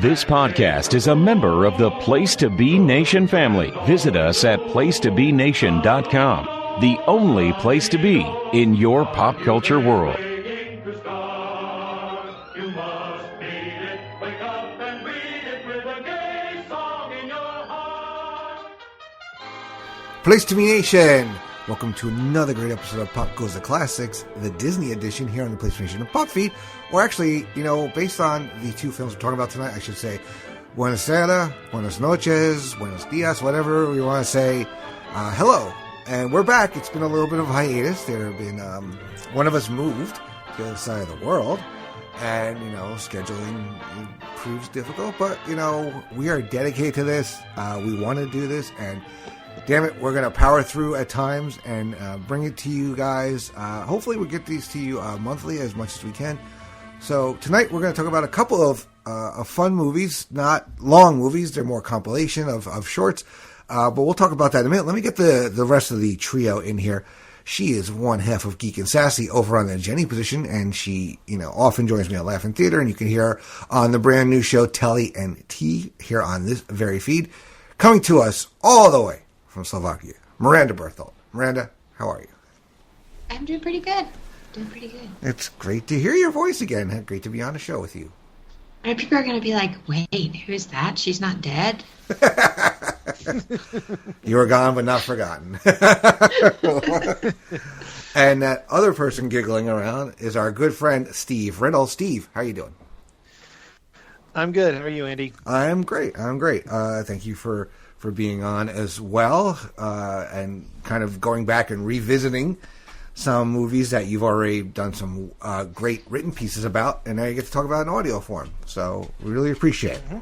This podcast is a member of the Place to Be Nation family. Visit us at placetobenation.com, the only place to be in your pop culture world. Place to Be Nation! Welcome to another great episode of Pop Goes the Classics, the Disney edition here on the Place to Be Nation Pop Feed. Or actually, based on the two films we're talking about tonight, I should say Buenos Tardes, Buenos Noches, Buenos Dias, whatever we want to say. Hello. And we're back. It's been a little bit of a hiatus. There have been, one of us moved to the other side of the world. And, scheduling proves difficult. But, we are dedicated to this. We want to do this. And damn it, we're going to power through at times and bring it to you guys. Hopefully we'll get these to you monthly as much as we can. So tonight we're going to talk about a couple of fun movies, not long movies. They're more compilation of shorts. But we'll talk about that in a minute. Let me get the rest of the trio in here. She is one half of Geek and Sassy over on the Jenny position, and she, often joins me at Laugh in Theater, and you can hear her on the brand new show Telly and Tea here on this very feed. Coming to us all the way from Slovakia, Mirandia Berthold. Miranda, how are you? I'm doing pretty good. It's great to hear your voice again. Great to be on the show with you. And people are going to be like, wait, who's that? She's not dead? You were gone but not forgotten. And that other person giggling around is our good friend Steve Riddle. Steve, how are you doing? I'm good. How are you, Andy? I'm great. Thank you for being on as well, and kind of going back and revisiting some movies that you've already done some great written pieces about, and now you get to talk about in audio form. So we really appreciate it. Mm-hmm.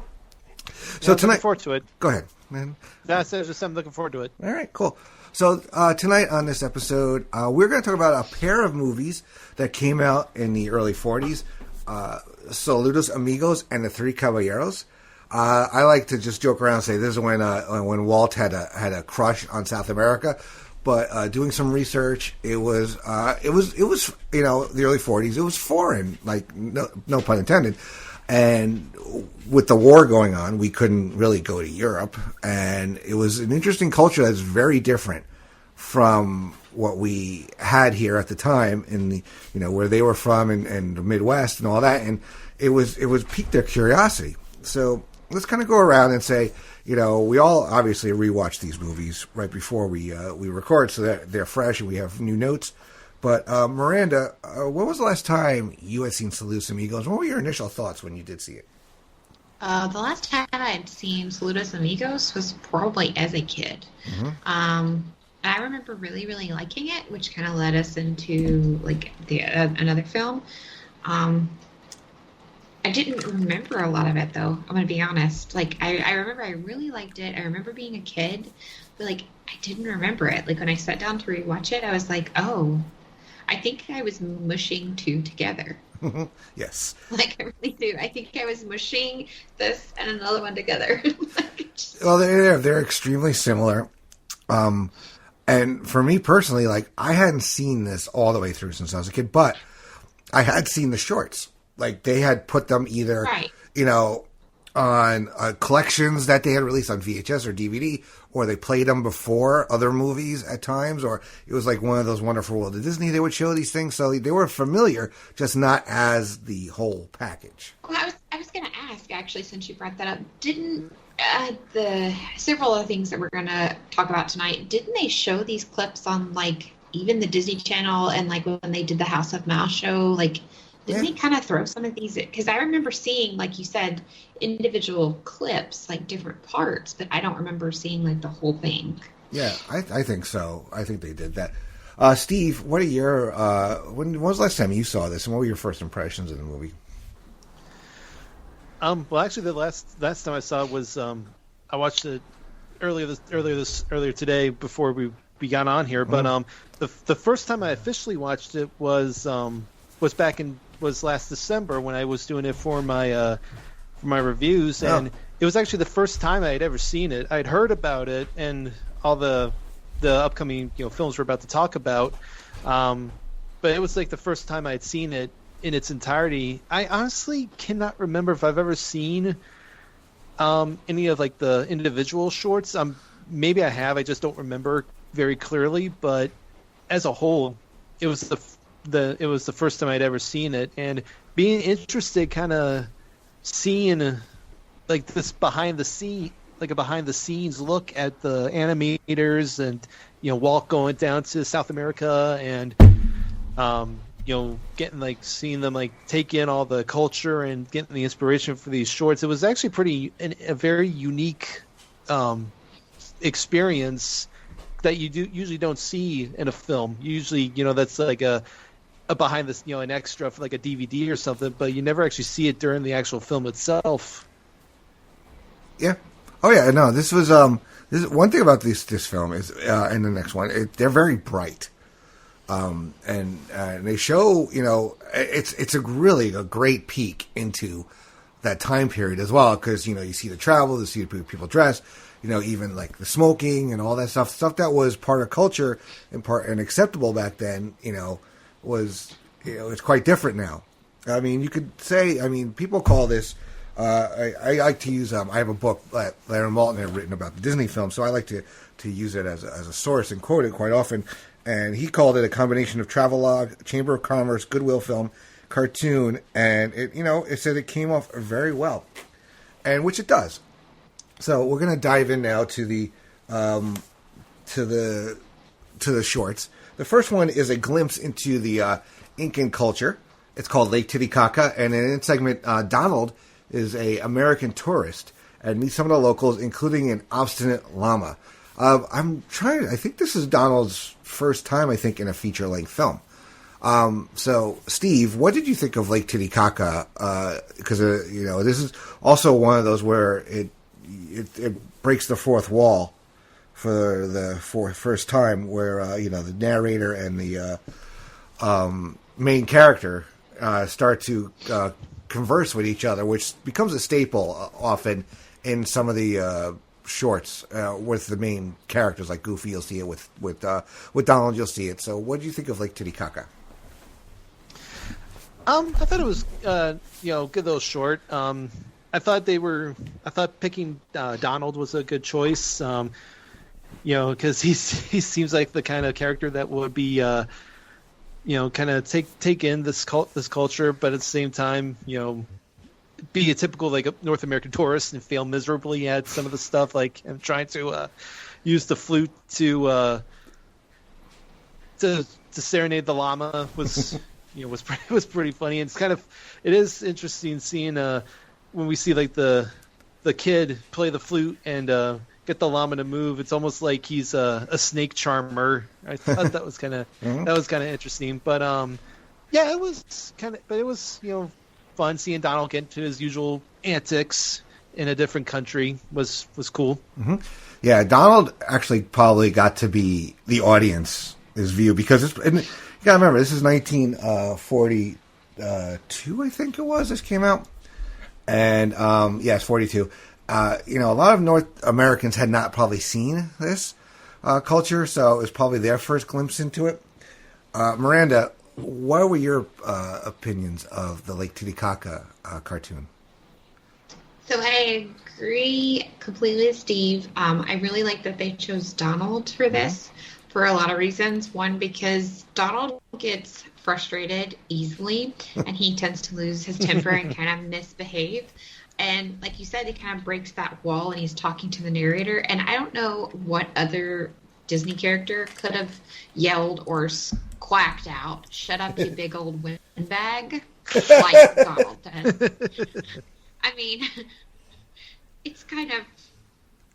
So tonight, looking forward to it. Go ahead, man. That's just I'm looking forward to it. All right, cool. So tonight on this episode, we're going to talk about a pair of movies that came out in the early 40s, Saludos Amigos and the Three Caballeros. I like to just joke around and say this is when Walt had a crush on South America. But doing some research, it was the early 40s. It was foreign, like no pun intended. And with the war going on, we couldn't really go to Europe, and it was an interesting culture that's very different from what we had here at the time in the where they were from and the Midwest and all that. And it was piqued their curiosity. So let's kind of go around and say, we all obviously rewatch these movies right before we record, so that they're fresh and we have new notes. But Miranda, when was the last time you had seen Saludos Amigos? What were your initial thoughts when you did see it? The last time I'd seen Saludos Amigos was probably as a kid. Mm-hmm. I remember really, really liking it, which kind of led us into another film. I didn't remember a lot of it, though. I'm going to be honest. I remember I really liked it. I remember being a kid, but, I didn't remember it. When I sat down to rewatch it, I was like, oh, I think I was mushing two together. Yes. I really do. I think I was mushing this and another one together. Well, they're extremely similar. And for me personally, I hadn't seen this all the way through since I was a kid, but I had seen the shorts. They had put them either, right, on collections that they had released on VHS or DVD, or they played them before other movies at times, or it was one of those Wonderful World of Disney. They would show these things, so they were familiar, just not as the whole package. Well, I was going to ask, actually, since you brought that up, didn't the several other things that we're going to talk about tonight, didn't they show these clips on, even the Disney Channel and, when they did the House of Mouse show, didn't they kind of throw some of these? Because I remember seeing, like you said, individual clips, different parts, but I don't remember seeing, the whole thing. Yeah, I think so. I think they did that. Steve, what are your, when was the last time you saw this, and what were your first impressions of the movie? Well, actually, the last time I saw it was, I watched it earlier today before we got on here, but the first time I officially watched it was last December when I was doing it for my reviews, and it was actually the first time I had ever seen it. I'd heard about it and all the upcoming films we're about to talk about, but it was the first time I had seen it in its entirety. I honestly cannot remember if I've ever seen any of like the individual shorts. Maybe I have. I just don't remember very clearly. But as a whole, it was the first time I'd ever seen it, and being interested, kind of seeing like this behind the scenes look at the animators, and Walt going down to South America, and getting like seeing them like take in all the culture and getting the inspiration for these shorts. It was actually a very unique experience that you usually don't see in a film. Usually, that's like a behind this, an extra for like a DVD or something, but you never actually see it during the actual film itself. Yeah. Oh yeah. No, this was this is one thing about this film is and the next one, they're very bright. And they show, it's really a great peek into that time period as well, because you see the travel, you see the people dress, even like the smoking and all that stuff that was part of culture and acceptable back then, was it's quite different now. I mean, you could say, people call this. I like to use. I have a book that Larry Malton had written about the Disney film, so I like to use it as a source and quote it quite often. And he called it a combination of travelogue, Chamber of Commerce, Goodwill film, cartoon, and it said it came off very well, and which it does. So we're going to dive in now to the shorts. The first one is a glimpse into the Incan culture. It's called Lake Titicaca, and in its segment, Donald is a American tourist and meets some of the locals, including an obstinate llama. I think this is Donald's first time, in a feature-length film. So, Steve, what did you think of Lake Titicaca? Because, this is also one of those where it breaks the fourth wall for the first time, where, the narrator and the main character start to converse with each other, which becomes a staple often in some of the shorts with the main characters, like Goofy. You'll see it with Donald. You'll see it. So, what do you think of Lake Titicaca? I thought it was good little short. I thought picking Donald was a good choice. Because he seems like the kind of character that would be kind of take in this culture, but at the same time, be a typical like a North American tourist and fail miserably at some of the stuff, like and trying to use the flute to serenade the llama was was pretty funny. And it is interesting seeing when we see like the kid play the flute and get the llama to move. It's almost like he's a snake charmer. I thought that was kind of interesting. But it was fun seeing Donald get into his usual antics in a different country. Was cool. Mm-hmm. Yeah, Donald actually probably got to be the audience's view, because you gotta remember, this is 1942, I think it was. This came out, and it's 42. A lot of North Americans had not probably seen this culture, so it was probably their first glimpse into it. Miranda, what were your opinions of the Lake Titicaca cartoon? So I agree completely with Steve. I really like that they chose Donald for this for a lot of reasons. One, because Donald gets frustrated easily, and he tends to lose his temper and kind of misbehave. And like you said, he kind of breaks that wall, and he's talking to the narrator. And I don't know what other Disney character could have yelled or quacked out, "Shut up, you big old windbag," like Donald does. I mean, it's kind of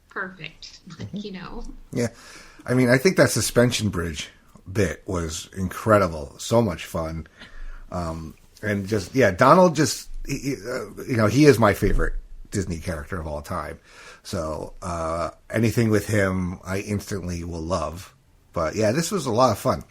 perfect, Yeah. I mean, I think that suspension bridge bit was incredible. So much fun. And just, Donald just, he is my favorite Disney character of all time. So anything with him, I instantly will love. But yeah, this was a lot of fun.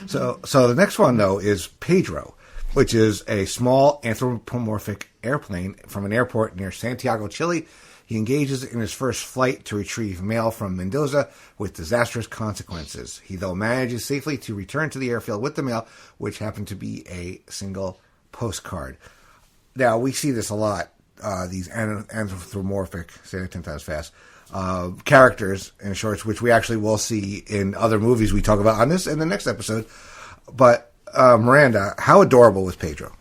Mm-hmm. So the next one, though, is Pedro, which is a small anthropomorphic airplane from an airport near Santiago, Chile. He engages in his first flight to retrieve mail from Mendoza with disastrous consequences. He, though, manages safely to return to the airfield with the mail, which happened to be a single postcard. Now, we see this a lot these anthropomorphic, say it 10 times fast, characters in shorts, which we actually will see in other movies we talk about on this in the next episode. But Miranda, how adorable was Pedro?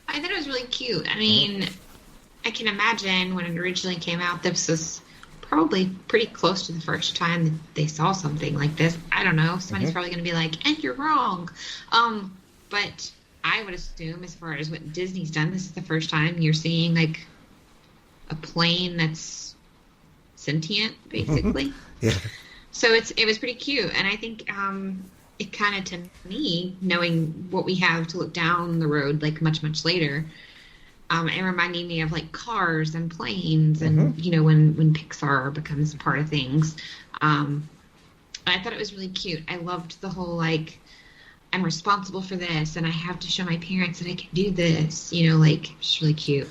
I thought it was really cute. I mean, I can imagine when it originally came out, this was probably pretty close to the first time that they saw something like this. I don't know. Somebody's probably going to be like, and you're wrong. But I would assume, as far as what Disney's done, this is the first time you're seeing like a plane that's sentient, basically. Yeah. So it was pretty cute, and I think it kind of, to me, knowing what we have to look down the road like much later, it reminded me of like cars and planes, and you know, when Pixar becomes a part of things. I thought it was really cute. I loved the whole like, I'm responsible for this, and I have to show my parents that I can do this. You know, like, it's really cute.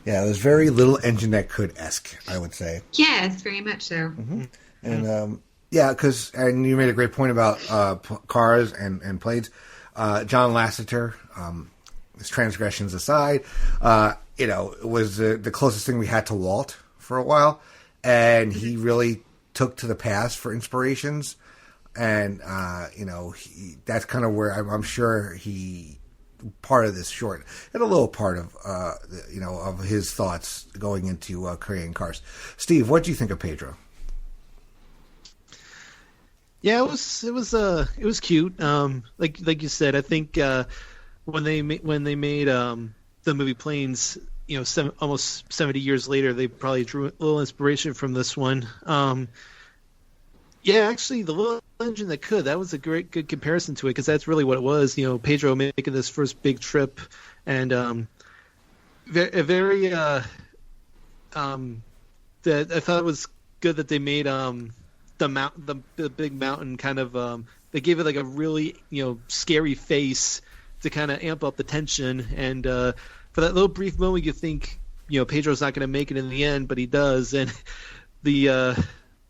Yeah, it was very Little Engine That Could-esque, I would say. Yes, very much so. And yeah, and you made a great point about cars and planes. John Lasseter, his transgressions aside, you know, was the closest thing we had to Walt for a while, and he really took to the past for inspirations. And, you know, that's kind of where I'm sure part of this short, and a little part of, you know, of his thoughts going into creating cars. Steve, what do you think of Pedro? Yeah, it was cute. Like you said, I think when they made the movie Planes, you know, almost 70 years later, they probably drew a little inspiration from this one. Yeah, actually, the Little Engine That Could, that was a good comparison to it, because that's really what it was. You know, Pedro making this first big trip, and I thought it was good that they made the big mountain kind of, they gave it like a really, you know, scary face to kind of amp up the tension. And for that little brief moment, you think, you know, Pedro's not going to make it in the end, but he does. And the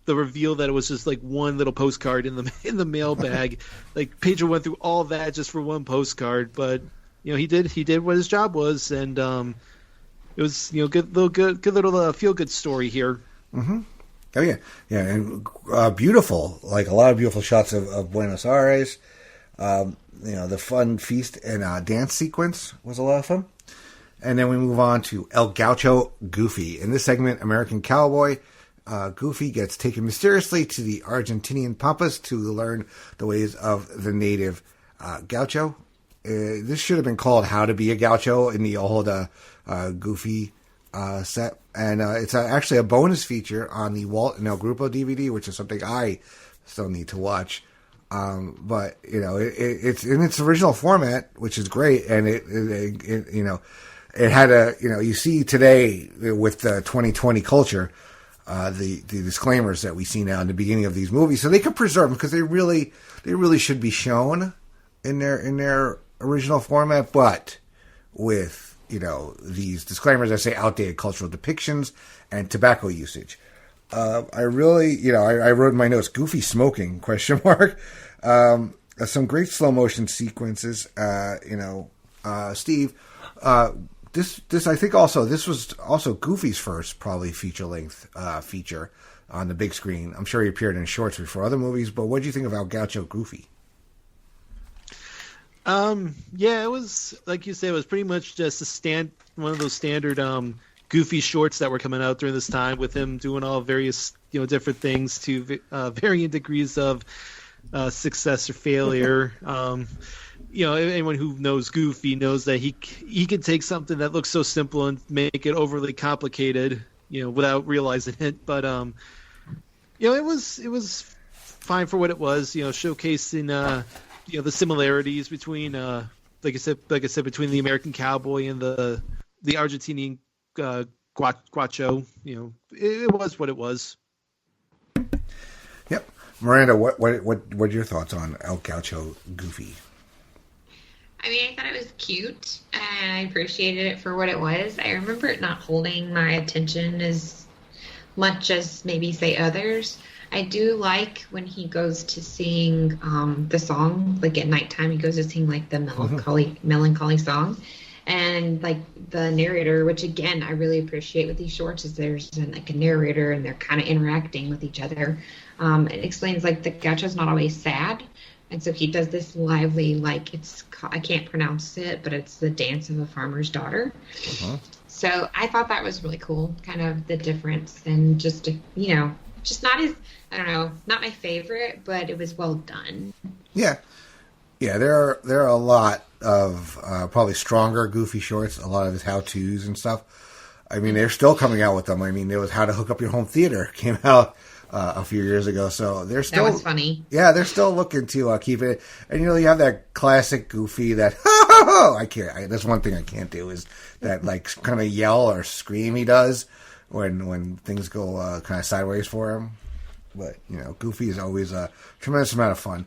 reveal that it was just like one little postcard in the mailbag, like Pedro went through all that just for one postcard, but you know, he did what his job was, and it was, you know, good little feel good story here. Oh yeah, and beautiful, like a lot of beautiful shots of Buenos Aires. You know, the fun feast and dance sequence was a lot of fun. And then we move on to El Gaucho Goofy. In this segment, American Cowboy Goofy gets taken mysteriously to the Argentinian Pampas to learn the ways of the native gaucho. This should have been called How to Be a Gaucho in the old Goofy set. And it's actually a bonus feature on the Walt and El Grupo DVD, which is something I still need to watch. But, you know, it's in its original format, which is great. And it you know, it had you know, you see today with the 2020 culture, the disclaimers that we see now in the beginning of these movies, so they can preserve them, because they really should be shown in their original format, but with, you know, these disclaimers that say outdated cultural depictions and tobacco usage. I really, you know, I wrote in my notes, Goofy smoking, ? Some great slow motion sequences, you know, Steve, This I think also, this was also Goofy's first probably feature-length feature on the big screen. I'm sure he appeared in shorts before other movies, but what do you think of El Gaucho Goofy? Yeah, it was, like you said, it was pretty much just one of those standard Goofy shorts that were coming out during this time, with him doing all various, you know, different things to varying degrees of success or failure. You know, anyone who knows Goofy knows that he can take something that looks so simple and make it overly complicated, you know, without realizing it. But you know, it was fine for what it was. You know, showcasing you know, the similarities between like I said, between the American cowboy and the Argentinian gaucho. You know, it was what it was. Yep, Miranda, what are your thoughts on El Gaucho Goofy? I mean, I thought it was cute, and I appreciated it for what it was. I remember it not holding my attention as much as maybe, say, others. I do like when he goes to sing the song, like at nighttime, he goes to sing like the melancholy song. And like the narrator, which again I really appreciate with these shorts, is there's like a narrator and they're kind of interacting with each other. It explains like the gaucho's not always sad, and so he does this lively, like I can't pronounce it, but it's the dance of a farmer's daughter. Uh-huh. So I thought that was really cool, kind of the difference, and just just not as, I don't know, not my favorite, but it was well done. Yeah. There are a lot of probably stronger Goofy shorts, a lot of his how-tos and stuff. I mean, they're still coming out with them. I mean, there was How to Hook Up Your Home Theater came out a few years ago, so they're still... That was funny. Yeah, they're still looking to keep it. And, you have that classic Goofy that, I can't, that's one thing I can't do, is that, like, kind of yell or scream he does when things go kind of sideways for him. But, Goofy is always a tremendous amount of fun.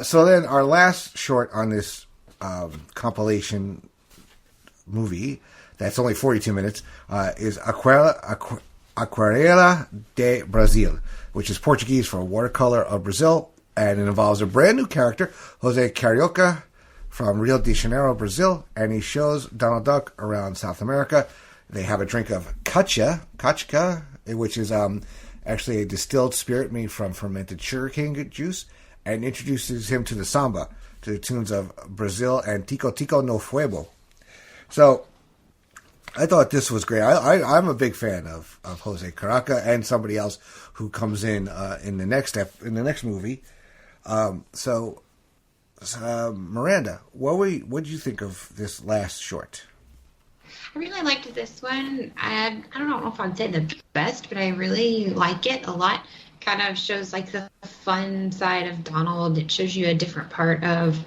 So then our last short on this compilation movie, that's only 42 minutes, is Aquarela de Brazil, which is Portuguese for Watercolor of Brazil, and it involves a brand new character, Jose Carioca, from Rio de Janeiro, Brazil, and he shows Donald Duck around South America. They have a drink of cacha, which is actually a distilled spirit made from fermented sugarcane juice, and introduces him to the samba, to the tunes of Brazil and Tico Tico no Fuego. So I thought this was great. I'm a big fan of Jose Carioca and somebody else who comes in the next movie. So Miranda, what did you think of this last short? I really liked this one. I don't know if I'd say the best, but I really like it a lot. Kind of shows like the fun side of Donald. It shows you a different part of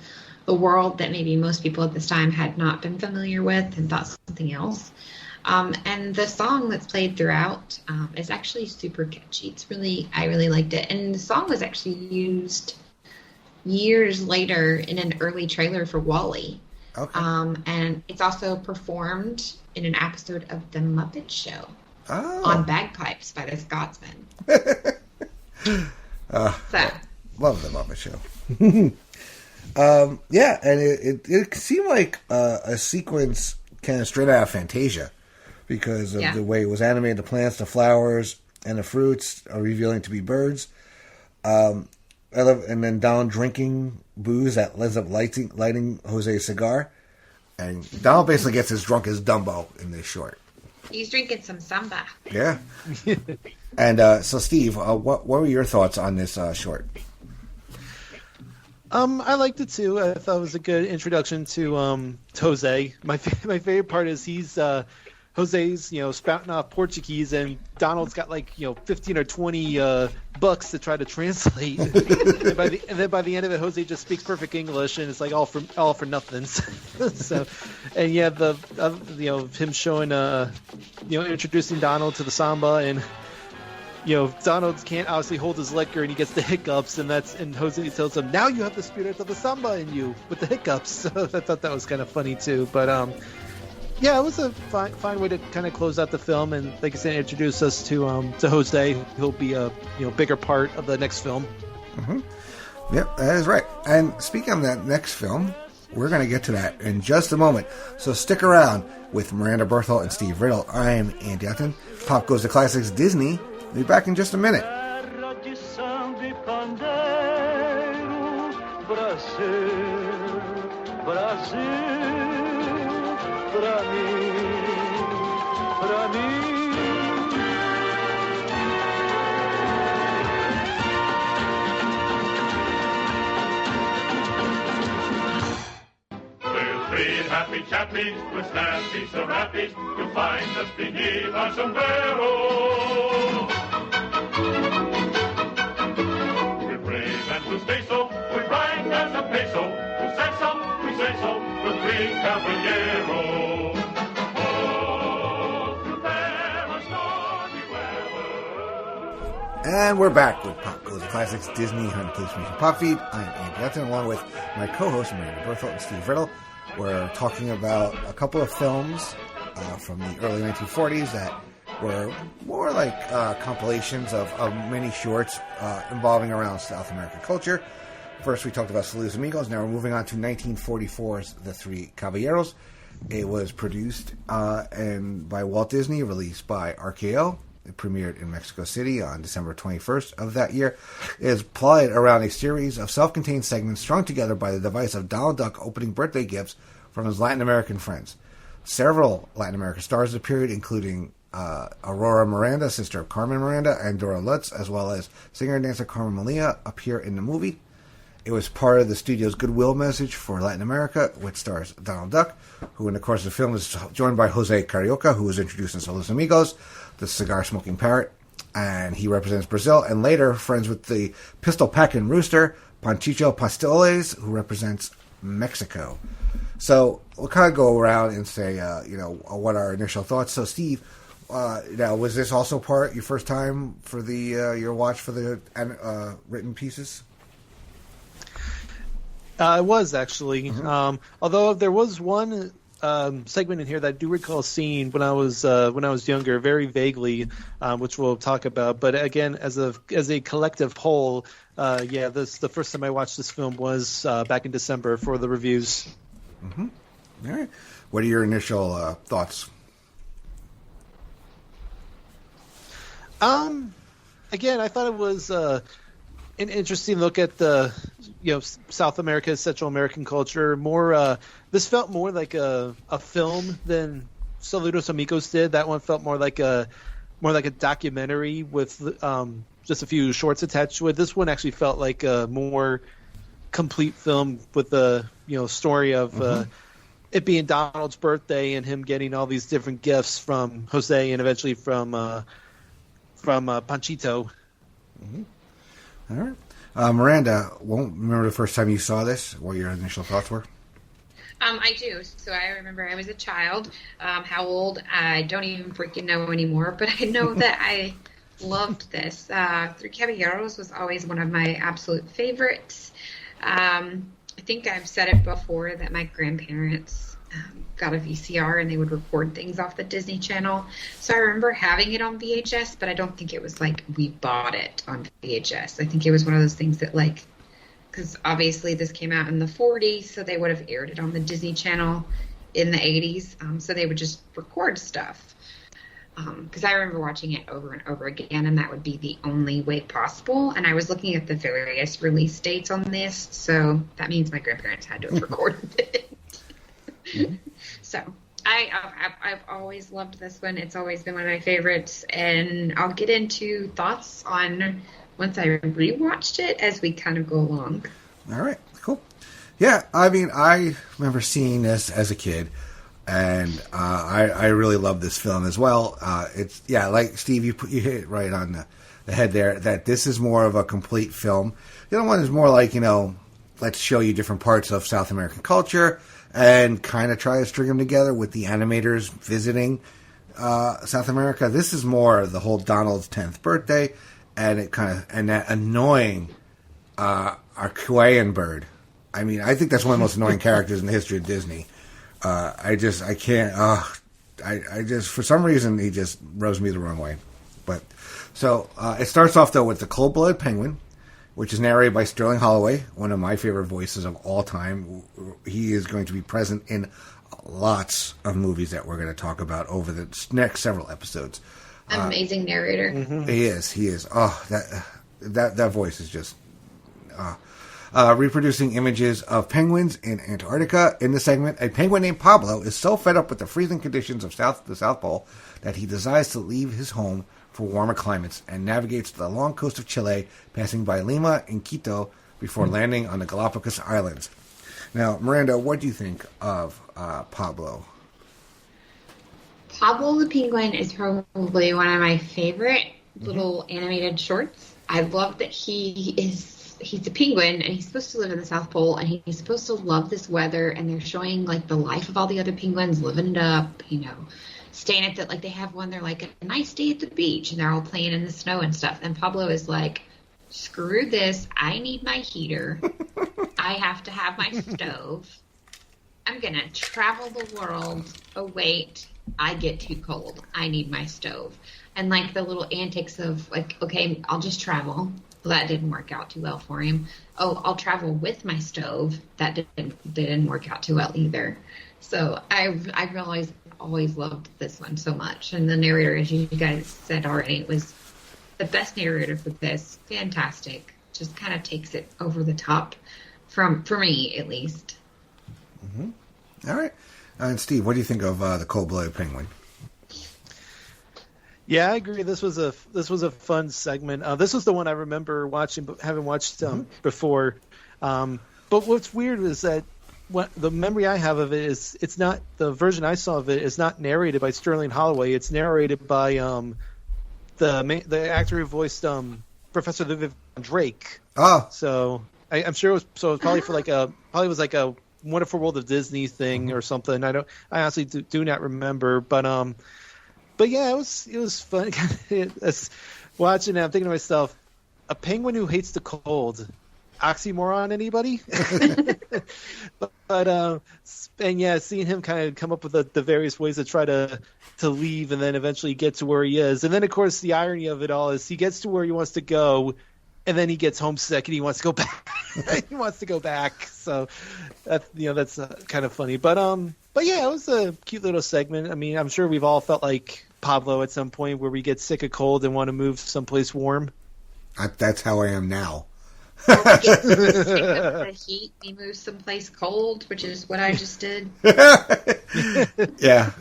the world that maybe most people at this time had not been familiar with and thought something else. And the song that's played throughout is actually super catchy. I really liked it. And the song was actually used years later in an early trailer for WALL-E. Okay. And it's also performed in an episode of The Muppet Show on bagpipes by the Scotsman. Love The Muppet Show. Yeah, and it seemed like a sequence kind of straight out of Fantasia because of the way it was animated. The plants, the flowers, and the fruits are revealing to be birds. And then Donald drinking booze that ends up lighting Jose's cigar. And Donald basically gets as drunk as Dumbo in this short. He's drinking some samba. Yeah. And so, Steve, what were your thoughts on this short? I liked it too. I thought it was a good introduction to Jose. My favorite part is he's Jose's spouting off Portuguese, and Donald's got 15 or 20 books to try to translate. and then by the end of it, Jose just speaks perfect English, and it's like all for nothing. So, and yeah, him showing introducing Donald to the samba, and Donald can't obviously hold his liquor, and he gets the hiccups, and Jose tells him, "Now you have the spirit of the samba in you with the hiccups." So I thought that was kind of funny too, but yeah, it was a fine way to kind of close out the film, and like I said, introduce us to Jose. He'll be a bigger part of the next film. Mm-hmm. Yep, that is right. And speaking of that next film, we're going to get to that in just a moment. So stick around with Mirandia Berthold and Steve Riddle. I'm Andy Atherton. Pop Goes the Classics Disney. We'll be back in just a minute. Pra mim. We're three happy chappies with snappy so happy you'll find us beneath our sombrero. We're brave and we'll stay so. We're bright as a peso. Who said so? We say so. We're three caballeros. And we're back with Pop Goes the Classics Disney on the PlayStation Pop Feed. I'm Andy Atherton, along with my co-hosts Mirandia Berthold and Steve Riddle. We're talking about a couple of films from the early 1940s that were more like compilations of many shorts involving around South American culture. First, we talked about Saludos Amigos. Now we're moving on to 1944's The Three Caballeros. It was produced and by Walt Disney, released by RKO. It premiered in Mexico City on December 21st of that year. It is plotted around a series of self-contained segments strung together by the device of Donald Duck opening birthday gifts from his Latin American friends. Several Latin American stars appeared, including Aurora Miranda, sister of Carmen Miranda, and Dora Lutz, as well as singer and dancer Carmen Malia, appear in the movie. It was part of the studio's goodwill message for Latin America, which stars Donald Duck, who in the course of the film is joined by Jose Carioca, who was introduced in Saludos Amigos, the cigar-smoking parrot, and he represents Brazil, and later friends with the pistol-packing rooster, Panchito Pastoles, who represents Mexico. So we'll kind of go around and say, what our initial thoughts. So, Steve, now was this also your first time for the your watch for the written pieces? It was actually, although there was one segment in here that I do recall seeing when I was younger, very vaguely, which we'll talk about. But again, as a collective whole, the first time I watched this film was back in December for the reviews. Mm-hmm. All right. What are your initial thoughts? Again, I thought it was an interesting look at the South America, Central American culture. This felt more like a film than Saludos Amigos did. That one felt more like a documentary with just a few shorts attached to it. This one actually felt like a more complete film with the story of it being Donald's birthday and him getting all these different gifts from Jose and eventually from Panchito. Mm-hmm. All right. Miranda, remember the first time you saw this? What your initial thoughts were? I do. So I remember I was a child. How old? I don't even freaking know anymore. But I know that I loved this. Three Caballeros was always one of my absolute favorites. I think I've said it before that my grandparents got a VCR and they would record things off the Disney Channel. So I remember having it on VHS, but I don't think it was like we bought it on VHS. I think it was one of those things that because obviously this came out in the 40s, so they would have aired it on the Disney Channel in the 80s. So they would just record stuff. Because I remember watching it over and over again, and that would be the only way possible. And I was looking at the various release dates on this, so that means my grandparents had to have recorded it. Mm-hmm. So I've always loved this one. It's always been one of my favorites, and I'll get into thoughts on once I rewatched it as we kind of go along. All right, cool. Yeah, I mean, I remember seeing this as a kid. And I really love this film as well. It's like Steve, you hit it right on the head there. That this is more of a complete film. The other one is more like let's show you different parts of South American culture and kind of try to string them together with the animators visiting South America. This is more the whole Donald's 10th birthday, and that annoying Arcuean bird. I mean, I think that's one of the most annoying characters in the history of Disney. I can't, for some reason, he just rubs me the wrong way. But, so, it starts off, though, with the Cold-Blooded Penguin, which is narrated by Sterling Holloway, one of my favorite voices of all time. He is going to be present in lots of movies that we're going to talk about over the next several episodes. Amazing narrator. Mm-hmm. He is. Oh, that voice is just, reproducing images of penguins in Antarctica. In the segment, a penguin named Pablo is so fed up with the freezing conditions of the South Pole that he decides to leave his home for warmer climates and navigates the long coast of Chile, passing by Lima and Quito before landing on the Galapagos Islands. Now, Miranda, what do you think of Pablo? Pablo the Penguin is probably one of my favorite little animated shorts. I love that he's a penguin and he's supposed to live in the South Pole and he's supposed to love this weather, and they're showing the life of all the other penguins living it up, staying at they have one, they're like a nice day at the beach and they're all playing in the snow and stuff. And Pablo is like, screw this, I need my heater. I have to have my stove. I'm going to travel the world. Oh, wait, I get too cold. I need my stove. And the little antics of okay, I'll just travel. Well, that didn't work out too well for him. Oh, I'll travel with my stove. That didn't work out too well either. So I've always loved this one so much. And the narrator, as you guys said already, was the best narrator for this. Fantastic. Just kind of takes it over the top for me, at least. Mm-hmm. All right. And Steve, what do you think of the Cold-Blooded Penguin? Yeah, I agree. This was a fun segment. This was the one I remember watching, but haven't watched before. But what's weird is that the memory I have of it is it's not the version I saw of it is not narrated by Sterling Holloway. It's narrated by the actor who voiced Professor Vivian Drake. Oh, so I'm sure it was probably for probably was like a Wonderful World of Disney thing or something. I honestly do not remember, but yeah, it was fun. Watching it, I'm thinking to myself, a penguin who hates the cold. Oxymoron, anybody? but and yeah, seeing him kind of come up with the various ways to try to leave and then eventually get to where he is. And then, of course, the irony of it all is he gets to where he wants to go, and then he gets homesick and he wants to go back. He wants to go back. So that's kind of funny. But yeah, it was a cute little segment. I mean, I'm sure we've all felt like Pablo at some point where we get sick of cold and want to move someplace warm. That's how I am now. Get sick of the heat, we move someplace cold, which is what I just did. Yeah,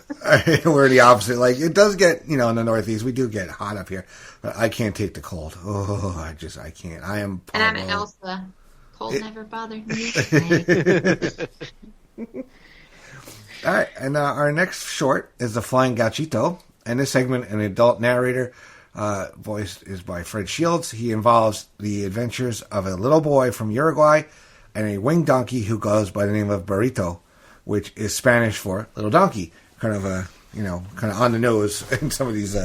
we're the opposite. Like, it does get, in the Northeast, we do get hot up here, but I can't take the cold. Oh, I can't. I am Pablo. And I'm Elsa. Cold never bothered me. All right, and our next short is The Flying Gauchito. And this segment, an adult narrator, voiced is by Fred Shields. He involves the adventures of a little boy from Uruguay and a winged donkey who goes by the name of Burrito, which is Spanish for little donkey. Kind of on the nose in some of these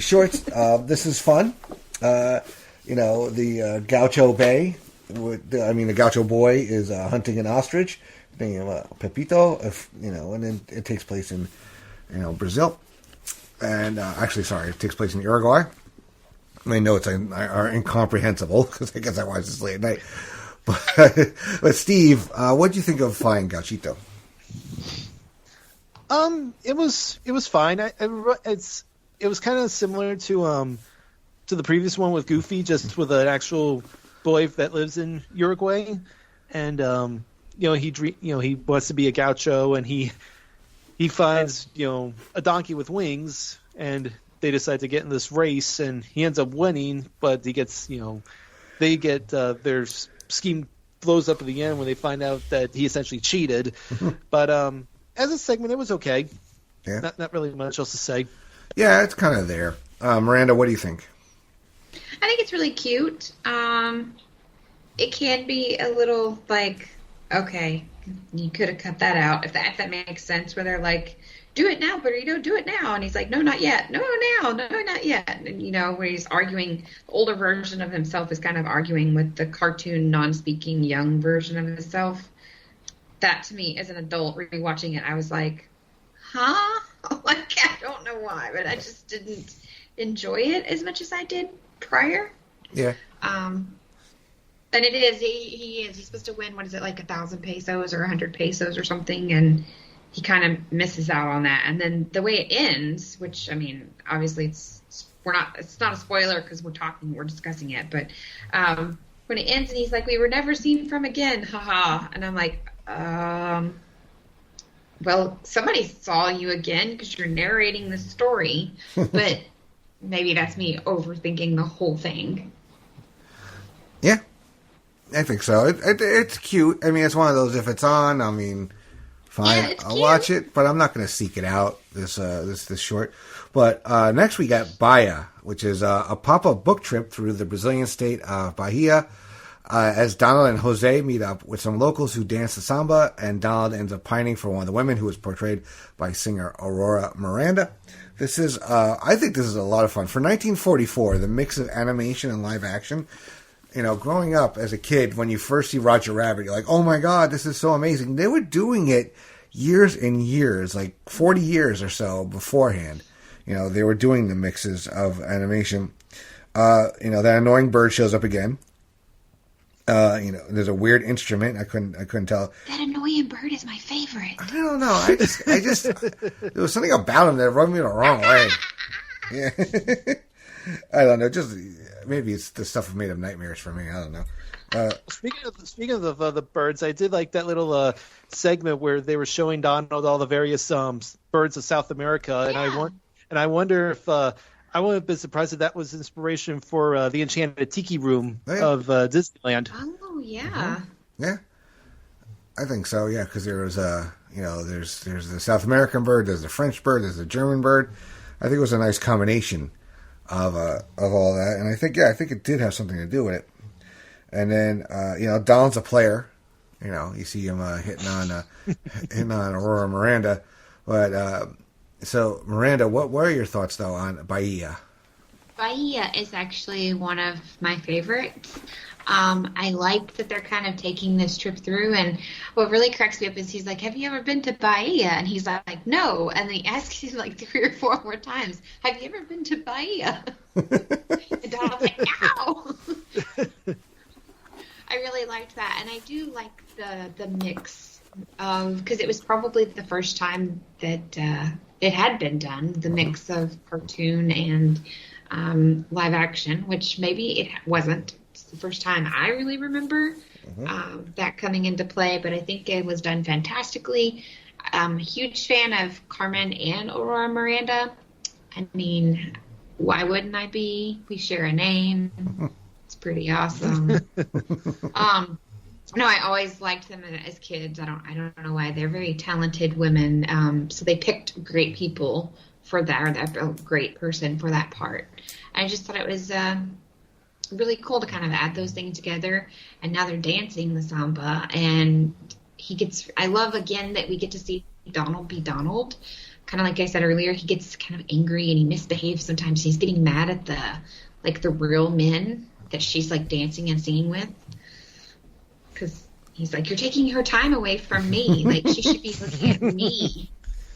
shorts. This is fun. The Gaucho Bay. The Gaucho boy is hunting an ostrich. Named Pepito. And then it takes place in Brazil. And it takes place in Uruguay. My notes are incomprehensible because I guess I watched this late at night. But Steve, what did you think of Flying Gauchito? It was fine. It was kind of similar to the previous one with Goofy, just with an actual boy that lives in Uruguay, and he wants to be a gaucho, and he finds, a donkey with wings, and they decide to get in this race, and he ends up winning, but he gets, their scheme blows up at the end when they find out that he essentially cheated. But as a segment, it was okay. Yeah. Not really much else to say. Yeah, it's kind of there. Miranda, what do you think? I think it's really cute. It can be a little like, okay, you could have cut that out, if that makes sense, where they're like, do it now, Burrito, do it now. And he's like, no, not yet. No, now. No, not yet. And, where he's arguing, the older version of himself is kind of arguing with the cartoon, non-speaking young version of himself. That, to me, as an adult, rewatching it, I was like, huh? Like, I don't know why, but I just didn't enjoy it as much as I did prior. Yeah. And it is, he's supposed to win, what is it, like 1,000 pesos or 100 pesos or something, and he kind of misses out on that. And then the way it ends, which, obviously it's not a spoiler because we're discussing it, but when it ends and he's like, we were never seen from again, haha. And I'm like, well, somebody saw you again because you're narrating the story, but maybe that's me overthinking the whole thing. Yeah. I think so. It's cute. It's one of those, if it's on, fine, yeah, I'll watch it, but I'm not going to seek it out, this short. But next we got Bahia, which is a pop-up book trip through the Brazilian state of Bahia, as Donald and Jose meet up with some locals who dance the samba, and Donald ends up pining for one of the women, who is portrayed by singer Aurora Miranda. This is, I think this is a lot of fun. For 1944, the mix of animation and live action, growing up as a kid, when you first see Roger Rabbit, you're like, oh my God, this is so amazing. They were doing it years and years, like 40 years or so beforehand. They were doing the mixes of animation. That annoying bird shows up again. There's a weird instrument. I couldn't tell. That annoying Hawaiian bird is my favorite. I don't know. I just, there was something about him that rubbed me the wrong way. Yeah. I don't know. Just maybe it's the stuff that made him nightmares for me. I don't know. Speaking of the birds, I did like that little segment where they were showing Donald all the various birds of South America, and I wonder if I wouldn't have been surprised if that was inspiration for the Enchanted Tiki Room of Disneyland. Oh yeah. Mm-hmm. Yeah, I think so. Yeah, because there was there's the South American bird, there's the French bird, there's the German bird. I think it was a nice combination of all that, and I think it did have something to do with it. And then Donald's a player. You see him hitting on Aurora Miranda. But so Miranda, what are your thoughts though on Bahia? Bahia is actually one of my favorites. I like that they're kind of taking this trip through, and what really cracks me up is he's like, "Have you ever been to Bahia?" And he's like, "No," and then he asks him like 3 or 4 more times, "Have you ever been to Bahia?" And Donald's like, "No." I really liked that, and I do like the mix of, because it was probably the first time that it had been done, the mix of cartoon and live action, which maybe it wasn't. It's the first time I really remember that coming into play, but I think it was done fantastically. I'm a huge fan of Carmen and Aurora Miranda. I mean, why wouldn't I be? We share a name. It's pretty awesome. No, I always liked them as kids. I don't know why. They're very talented women. So they picked great people for that, or a great person for that part. I just thought it was really cool to kind of add those things together. And now they're dancing the samba, and I love again that we get to see Donald be Donald. Kind of like I said earlier, he gets kind of angry and he misbehaves sometimes. He's getting mad at the real men that she's like dancing and singing with, because he's like, "You're taking her time away from me. Like, she should be looking at me.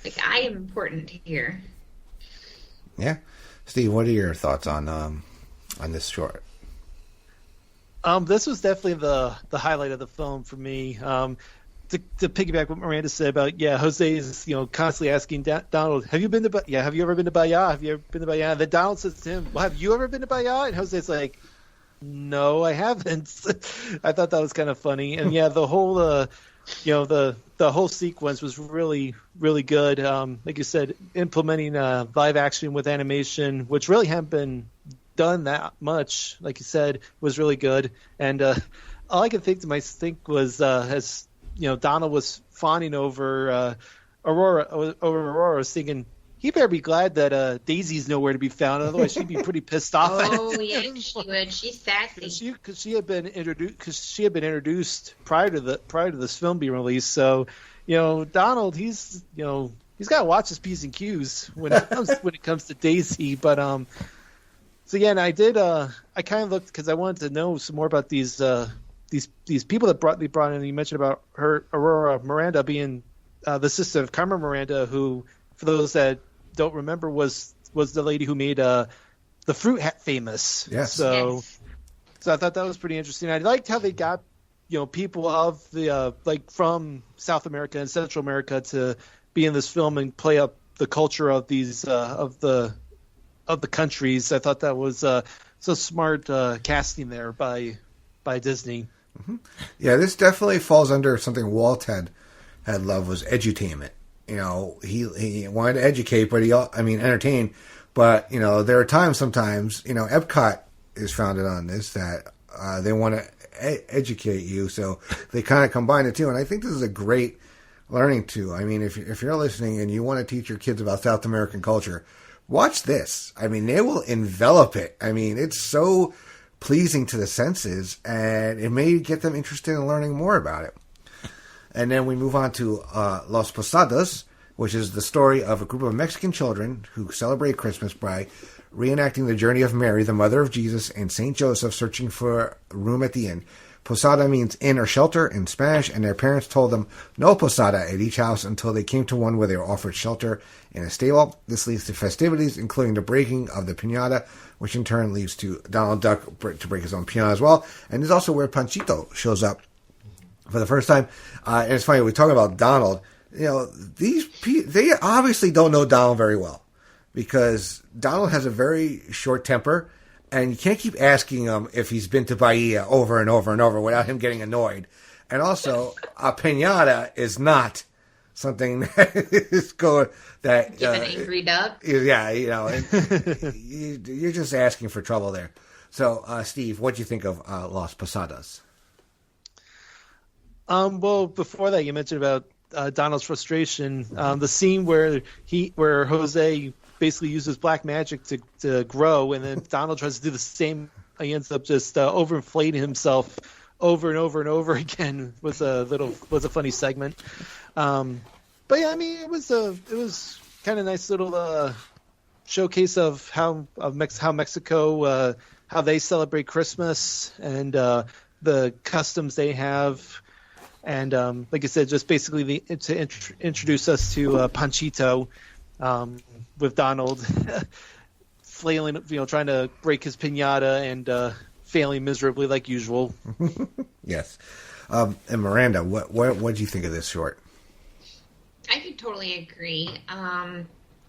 Like, I am important here." Yeah, Steve, what are your thoughts on this short? This was definitely the highlight of the film for me. To piggyback what Miranda said about, Jose is constantly asking Donald, "Have you been to Bahia? Have you ever been to Bahia? Have you ever been to Bahia?" And then Donald says to him, "Well, have you ever been to Bahia?" And Jose's like, "No, I haven't." I thought that was kind of funny, and the whole the whole sequence was really, really good. Like you said, implementing live action with animation, which really hadn't been done that much. Like you said, was really good. And all I could think to myself was as Donald was fawning over Aurora, thinking, he better be glad that Daisy's nowhere to be found. Otherwise, she'd be pretty pissed off. Oh yeah, she would. She's sassy. Because she had been introduced prior to this film being released. So, Donald, he's got to watch his P's and Q's when it comes to Daisy. But so yeah, and I did. I kind of looked because I wanted to know some more about these people that they brought in. You mentioned about her Aurora Miranda being the sister of Carmen Miranda, who, for those that don't remember, was the lady who made the fruit hat famous. Yes. So I thought that was pretty interesting. I liked how they got people of the from South America and Central America to be in this film and play up the culture of these of the countries. I thought that was so smart casting there by Disney. Mm-hmm. Yeah, this definitely falls under something Walt had loved, was edutainment. He wanted to educate, but entertain. But, there are times sometimes, Epcot is founded on this, that they want to educate you. So they kind of combine the two. And I think this is a great learning tool. I mean, if you're listening and you want to teach your kids about South American culture, watch this. I mean, they will envelop it. I mean, it's so pleasing to the senses, and it may get them interested in learning more about it. And then we move on to Las Posadas, which is the story of a group of Mexican children who celebrate Christmas by reenacting the journey of Mary, the mother of Jesus, and St. Joseph searching for a room at the inn. Posada means inn or shelter in Spanish, and their parents told them no posada at each house until they came to one where they were offered shelter in a stable. This leads to festivities, including the breaking of the piñata, which in turn leads to Donald Duck to break his own piñata as well. And this is also where Panchito shows up for the first time. And it's funny, we talk about Donald. They obviously don't know Donald very well, because Donald has a very short temper, and you can't keep asking him if he's been to Bahia over and over and over without him getting annoyed. And also, a piñata is not something that is going that give an angry duck. Yeah, you're just asking for trouble there. So, Steve, what do you think of Las Posadas? Well, before that, you mentioned about Donald's frustration. The scene where Jose basically uses black magic to grow, and then Donald tries to do the same. He ends up just overinflating himself over and over and over again. Was a funny segment. But yeah, I mean, it was kind of nice little showcase of how Mexico how they celebrate Christmas and the customs they have. And like I said, just basically to introduce us to Panchito, with Donald flailing, trying to break his piñata and failing miserably like usual. Yes. And Miranda, what did you think of this short? I could totally agree. I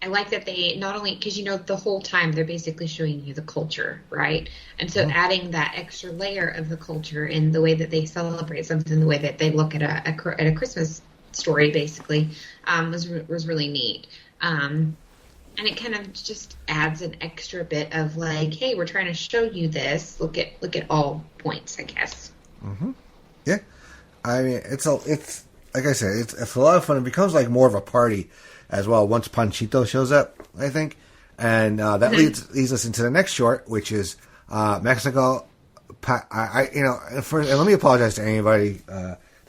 like that they not only, because the whole time they're basically showing you the culture, right? And so adding that extra layer of the culture in the way that they celebrate something, the way that they look at a Christmas story, basically, was really neat. And it kind of just adds an extra bit of like, hey, we're trying to show you this. Look at all points, I guess. Mm-hmm. Yeah, I mean, it's like I said, it's a lot of fun. It becomes like more of a party as well once Panchito shows up, I think, and that leads us into the next short, which is Mexico. And let me apologize to anybody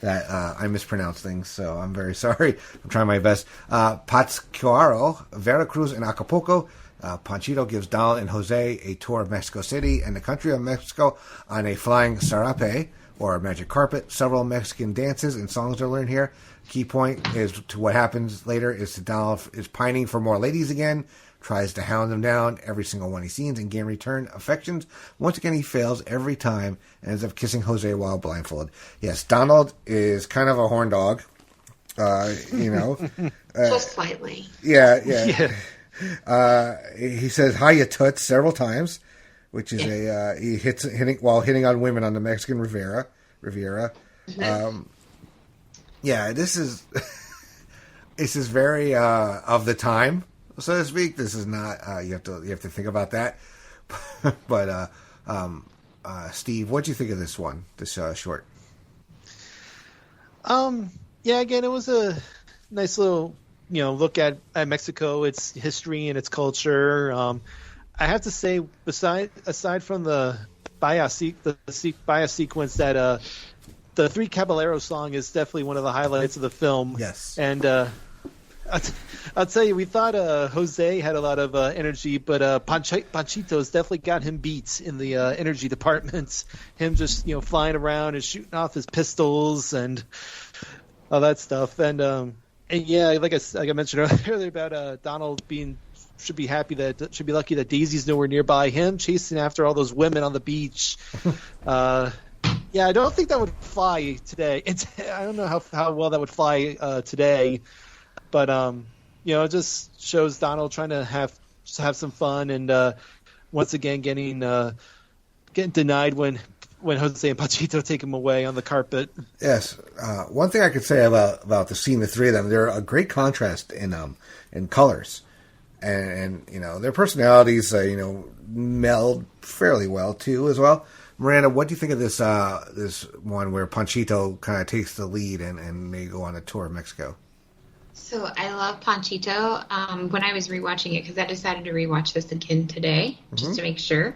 that I mispronounce things, so I'm very sorry. I'm trying my best. Pátzcuaro, Veracruz, and Acapulco. Panchito gives Donald and Jose a tour of Mexico City and the country of Mexico on a flying sarape, or a magic carpet. Several Mexican dances and songs are learned here. Key point is to what happens later is that Donald is pining for more ladies again, tries to hound them down every single one he sees and gain return affections. Once again, he fails every time and ends up kissing Jose while blindfolded. Yes, Donald is kind of a horn dog, Just slightly. Yeah. He says, "Hi, you toots," several times, which is he hitting on women on the Mexican Riviera. Mm-hmm. This is very of the time, so to speak. This is not you have to think about that. But Steve, what do you think of this one? This short? Again, it was a nice little look at Mexico, its history and its culture. I have to say, aside from the Bahia sequence, that the Three Caballeros song is definitely one of the highlights of the film. Yes. And I'll tell you, we thought Jose had a lot of energy, but Panchito's definitely got him beat in the energy department. Him just flying around and shooting off his pistols and all that stuff. And yeah, like I mentioned earlier about Donald should be lucky that Daisy's nowhere nearby him, chasing after all those women on the beach. Yeah, I don't think that would fly today. I don't know how well that would fly today, but it just shows Donald trying to have some fun and once again getting denied when Jose and Panchito take him away on the carpet. Yes, one thing I could say about the scene, the three of them, they're a great contrast in colors, and their personalities meld fairly well too as well. Miranda, what do you think of this one where Panchito kind of takes the lead and they go on a tour of Mexico? So I love Panchito. When I was rewatching it, because I decided to rewatch this again today, just to make sure.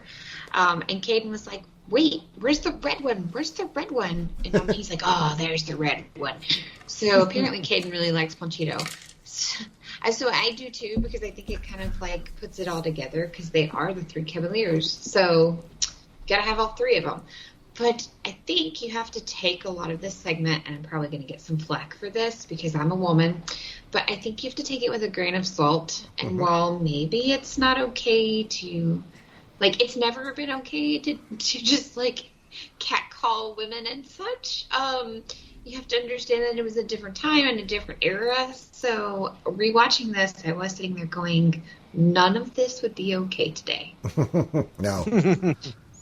And Caden was like, "Wait, where's the red one? Where's the red one?" And he's like, "Oh, there's the red one." So apparently Caden really likes Panchito. So I do too, because I think it kind of like puts it all together, because they are the Three Caballeros. So gotta have all three of them. But I think you have to take a lot of this segment, and I'm probably going to get some flack for this because I'm a woman, but I think you have to take it with a grain of salt. And while maybe it's not okay to, like, it's never been okay to just, like, catcall women and such. You have to understand that it was a different time and a different era. So rewatching this, I was sitting there going, none of this would be okay today. No.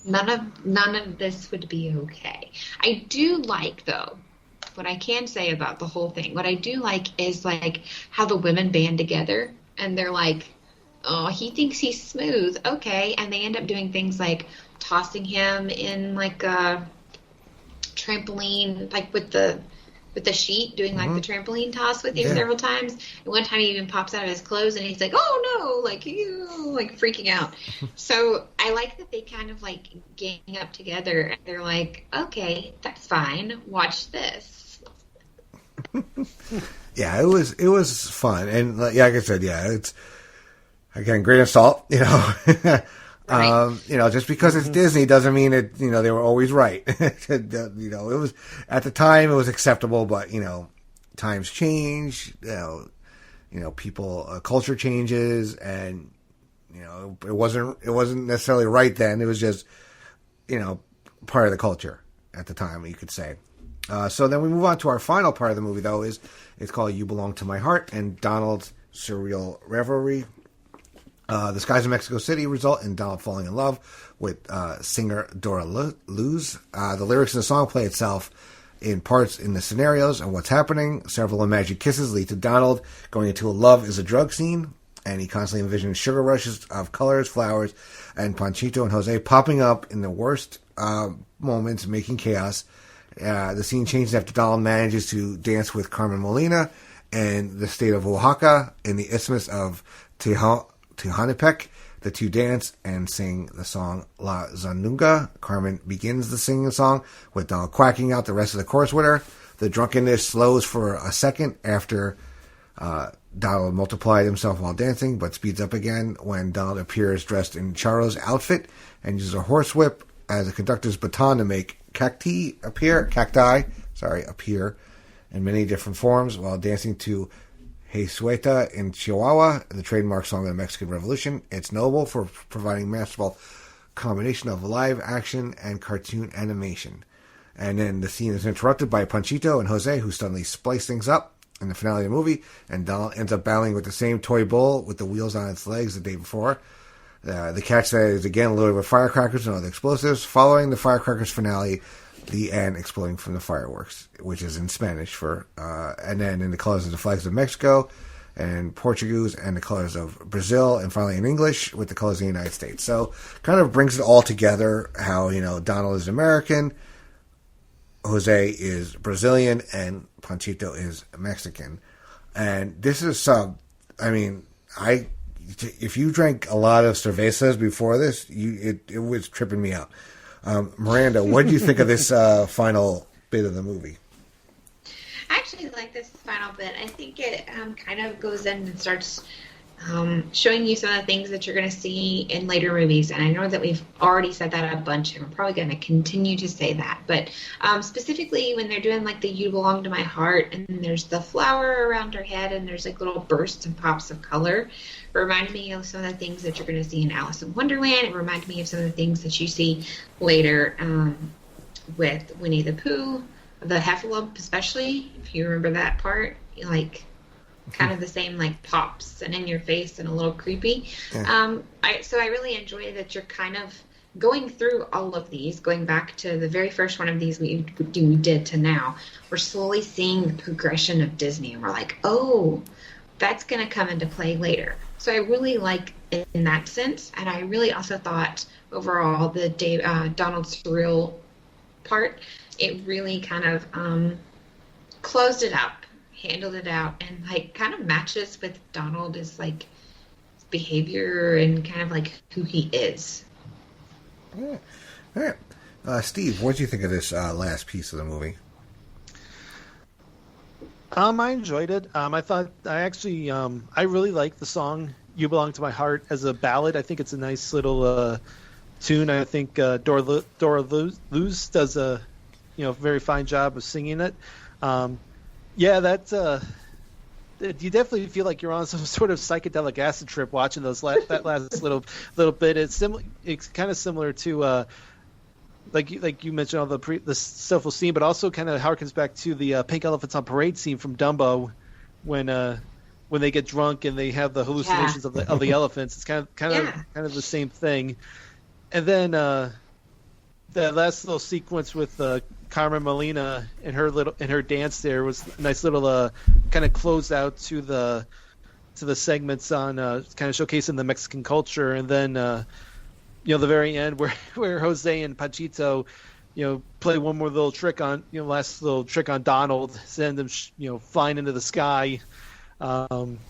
None of this would be okay. I do like, though, what I can say about the whole thing. What I do like is like how the women band together and they're like, oh, he thinks he's smooth. Okay. And they end up doing things like tossing him in like a trampoline, like with the sheet, doing like the trampoline toss with him several times. And one time he even pops out of his clothes and he's like, oh no, like you, like freaking out. So I like that they kind of like gang up together and they're like, okay, that's fine. Watch this. Yeah, it was fun. And like I said, yeah, it's again, grain of salt, you know. Right. You know, just because it's Disney doesn't mean it, you know, they were always right. You know, it was, at the time it was acceptable, but, you know, times change, you know, people, culture changes, and, you know, it wasn't necessarily right then. It was just, you know, part of the culture at the time, you could say. So then we move on to our final part of the movie, though, it's called You Belong to My Heart, and Donald's Surreal Revelry. The skies of Mexico City result in Donald falling in love with singer Dora Luz. The lyrics in the song play itself in parts in the scenarios and what's happening. Several imagined kisses lead to Donald going into a love is a drug scene, and he constantly envisions sugar rushes of colors, flowers, and Panchito and Jose popping up in the worst moments, making chaos. The scene changes after Donald manages to dance with Carmen Molina in the state of Oaxaca in the isthmus of Tehuantepec. The two dance and sing the song La Zanunga. Carmen begins the singing song with Donald quacking out the rest of the chorus with her. The drunkenness slows for a second after Donald multiplied himself while dancing, but speeds up again when Donald appears dressed in Charo's outfit and uses a horsewhip as a conductor's baton to make cacti appear in many different forms while dancing to Jesuita in Chihuahua, the trademark song of the Mexican Revolution. It's notable for providing masterful combination of live action and cartoon animation. And then the scene is interrupted by Panchito and Jose, who suddenly splice things up in the finale of the movie, and Donald ends up battling with the same toy bull with the wheels on its legs the day before. The catch that is again loaded with firecrackers and other explosives. Following the firecrackers finale, the end exploding from the fireworks, which is in Spanish for, and then in the colors of the flags of Mexico and Portuguese and the colors of Brazil, and finally in English with the colors of the United States. So kind of brings it all together how, you know, Donald is American, Jose is Brazilian, and Panchito is Mexican. And this is if you drank a lot of cervezas before this, it was tripping me out. Miranda, what did you think of this final bit of the movie? I actually like this final bit. I think it kind of goes in and starts showing you some of the things that you're going to see in later movies. And I know that we've already said that a bunch, and we're probably going to continue to say that. But specifically when they're doing like the You Belong to My Heart, and there's the flower around her head, and there's like little bursts and pops of color, it reminded me of some of the things that you're going to see in Alice in Wonderland. It reminded me of some of the things that you see later with Winnie the Pooh, the Heffalump especially, if you remember that part, like kind of the same like pops and in your face and a little creepy. Yeah. So I really enjoy that you're kind of going through all of these, going back to the very first one of these we did to now. We're slowly seeing the progression of Disney, and we're like, oh, that's going to come into play later. So I really like it in that sense, and I really also thought overall the Donald Surreal part, it really kind of closed it up, handled it out, and like kind of matches with Donald's like behavior and kind of like who he is. Yeah. All right. Steve, what did you think of this last piece of the movie? I enjoyed it. I thought I really like the song "You Belong to My Heart" as a ballad. I think it's a nice little tune. I think Dora Luz does a very fine job of singing it. You definitely feel like you're on some sort of psychedelic acid trip watching that last little bit. It's kind of similar to like you mentioned, all the stuff we'll see, but also kind of harkens back to the Pink Elephants on Parade scene from Dumbo, when they get drunk and they have the hallucinations of the elephants. It's kind of the same thing. And then the last little sequence with Carmen Molina and her dance there was a nice little kind of close out to the segments on kind of showcasing the Mexican culture. And then the very end where Jose and Panchito play one more little trick on last little trick on Donald, send him flying into the sky,